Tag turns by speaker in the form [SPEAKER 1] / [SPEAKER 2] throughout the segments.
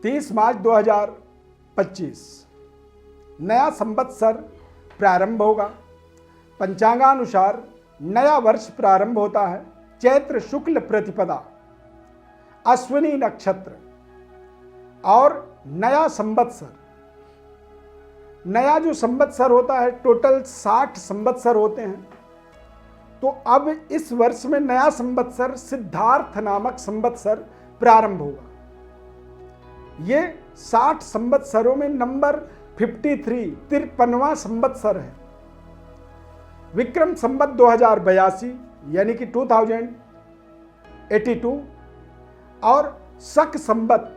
[SPEAKER 1] 30 मार्च 2025 नया संवत्सर प्रारंभ होगा। पंचांगानुसार नया वर्ष प्रारंभ होता है चैत्र शुक्ल प्रतिपदा, अश्विनी नक्षत्र और नया संवत्सर। नया जो संवत्सर होता है, टोटल 60 संवत्सर होते हैं। तो अब इस वर्ष में नया संवत्सर सिद्धार्थ नामक संवत्सर प्रारंभ होगा। ये 60 संवत्सरों में नंबर 53 53वां संवत्सर है। विक्रम संवत 2082 यानी कि 2082 और शक संवत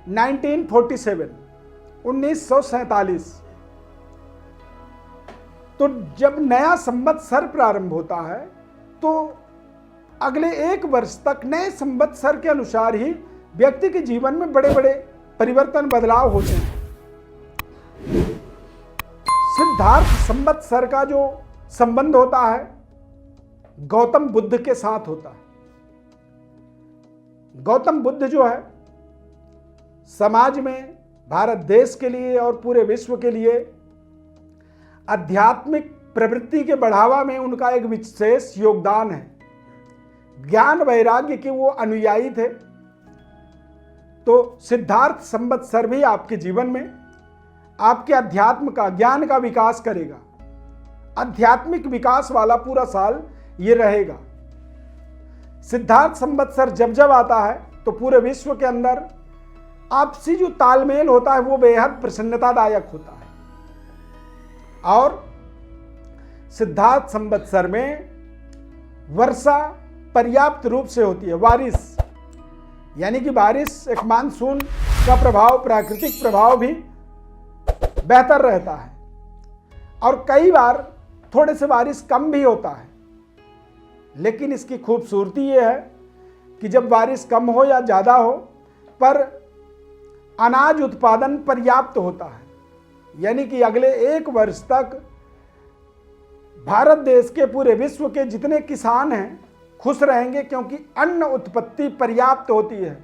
[SPEAKER 1] 1947 तो जब नया संवत्सर प्रारंभ होता है तो अगले एक वर्ष तक नए संवत्सर के अनुसार ही व्यक्ति के जीवन में बड़े बड़े परिवर्तन बदलाव होते हैं। सिद्धार्थ संवत्सर का जो संबंध होता है गौतम बुद्ध के साथ होता है। गौतम बुद्ध जो है समाज में, भारत देश के लिए और पूरे विश्व के लिए आध्यात्मिक प्रवृत्ति के बढ़ावा में उनका एक विशेष योगदान है। ज्ञान वैराग्य के वो अनुयायी थे। तो सिद्धार्थ संवत्सर भी आपके जीवन में आपके अध्यात्म का, ज्ञान का विकास करेगा। आध्यात्मिक विकास वाला पूरा साल ये रहेगा। सिद्धार्थ संवत्सर जब जब आता है तो पूरे विश्व के अंदर आपसी जो तालमेल होता है वो बेहद प्रसन्नतादायक होता है। और सिद्धार्थ संवत्सर में वर्षा पर्याप्त रूप से होती है। बारिश यानी कि बारिश, एक मानसून का प्रभाव, प्राकृतिक प्रभाव भी बेहतर रहता है। और कई बार थोड़े से बारिश कम भी होता है। लेकिन इसकी खूबसूरती ये है कि जब बारिश कम हो या ज़्यादा हो, पर अनाज उत्पादन पर्याप्त होता है। यानी कि अगले एक वर्ष तक भारत देश के, पूरे विश्व के जितने किसान हैं खुश रहेंगे, क्योंकि अन्न उत्पत्ति पर्याप्त होती है।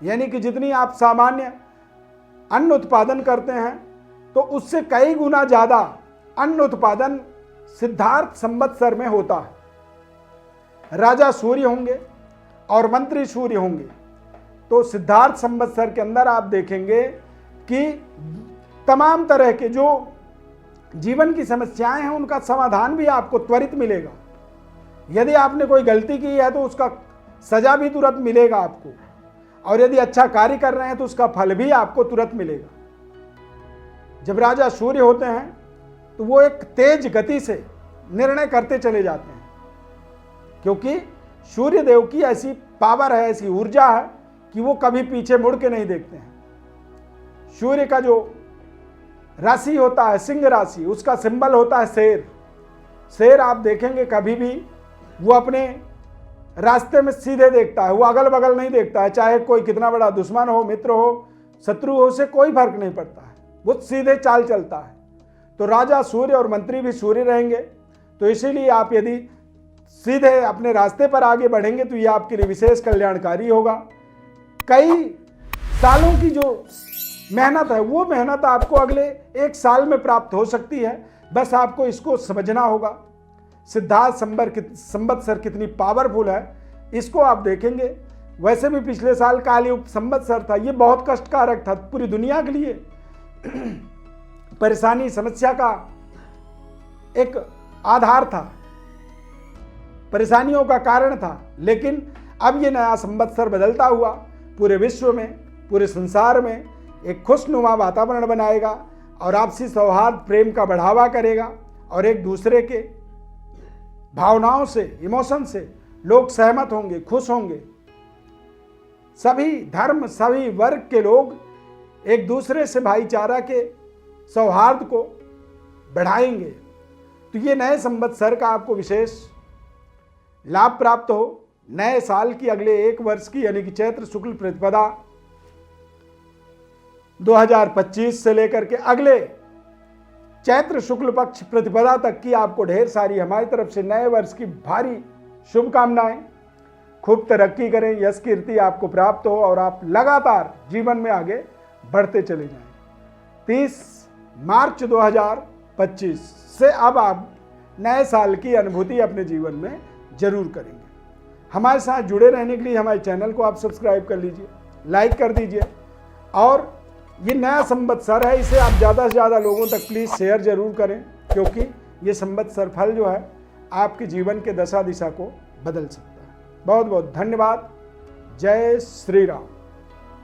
[SPEAKER 1] यानी कि जितनी आप सामान्य अन्न उत्पादन करते हैं तो उससे कई गुना ज़्यादा अन्न उत्पादन सिद्धार्थ संवत्सर में होता है। राजा सूर्य होंगे और मंत्री सूर्य होंगे। तो सिद्धार्थ संवत्सर के अंदर आप देखेंगे कि तमाम तरह के जो जीवन की समस्याएं हैं उनका समाधान भी आपको त्वरित मिलेगा। यदि आपने कोई गलती की है तो उसका सजा भी तुरंत मिलेगा आपको, और यदि अच्छा कार्य कर रहे हैं तो उसका फल भी आपको तुरंत मिलेगा। जब राजा सूर्य होते हैं तो वो एक तेज गति से निर्णय करते चले जाते हैं, क्योंकि सूर्य देव की ऐसी पावर है, ऐसी ऊर्जा है कि वो कभी पीछे मुड़ के नहीं देखते हैं। सूर्य का जो राशि होता है सिंह राशि, उसका सिंबल होता है शेर। शेर आप देखेंगे कभी भी वो अपने रास्ते में सीधे देखता है, वो अगल बगल नहीं देखता है। चाहे कोई कितना बड़ा दुश्मन हो, मित्र हो, शत्रु हो, उसे कोई फर्क नहीं पड़ता है, वो सीधे चाल चलता है। तो राजा सूर्य और मंत्री भी सूर्य रहेंगे। तो इसीलिए आप यदि सीधे अपने रास्ते पर आगे बढ़ेंगे तो ये आपके लिए विशेष कल्याणकारी होगा। कई सालों की जो मेहनत है वो मेहनत आपको अगले एक साल में प्राप्त हो सकती है। बस आपको इसको समझना होगा। सिद्धार्थ संवत्सर कितनी पावरफुल है इसको आप देखेंगे। वैसे भी पिछले साल कालयुग संवत्सर था, ये बहुत कष्टकारक था पूरी दुनिया के लिए। परेशानी, समस्या का एक आधार था, परेशानियों का कारण था। लेकिन अब ये नया संवत्सर बदलता हुआ पूरे विश्व में, पूरे संसार में एक खुशनुमा वातावरण बनाएगा और आपसी सौहार्द, प्रेम का बढ़ावा करेगा। और एक दूसरे के भावनाओं से, इमोशन से लोग सहमत होंगे, खुश होंगे। सभी धर्म, सभी वर्ग के लोग एक दूसरे से भाईचारा के सौहार्द को बढ़ाएंगे। तो ये नए संवत्सर का आपको विशेष लाभ प्राप्त हो। नए साल की अगले एक वर्ष की यानी कि चैत्र शुक्ल प्रतिपदा 2025 से लेकर के अगले चैत्र शुक्ल पक्ष प्रतिपदा तक की आपको ढेर सारी हमारी तरफ से नए वर्ष की भारी शुभकामनाएं। खूब तरक्की करें, यश कीर्ति आपको प्राप्त हो और आप लगातार जीवन में आगे बढ़ते चले जाएं। 30 मार्च 2025 से अब आप नए साल की अनुभूति अपने जीवन में जरूर करेंगे। हमारे साथ जुड़े रहने के लिए हमारे चैनल को आप सब्सक्राइब कर लीजिए, लाइक कर दीजिए और ये नया संवत्सर है, इसे आप ज़्यादा से ज़्यादा लोगों तक प्लीज़ शेयर जरूर करें, क्योंकि ये संवत्सर फल जो है आपके जीवन के दशा दिशा को बदल सकता है। बहुत बहुत धन्यवाद। जय श्री राम।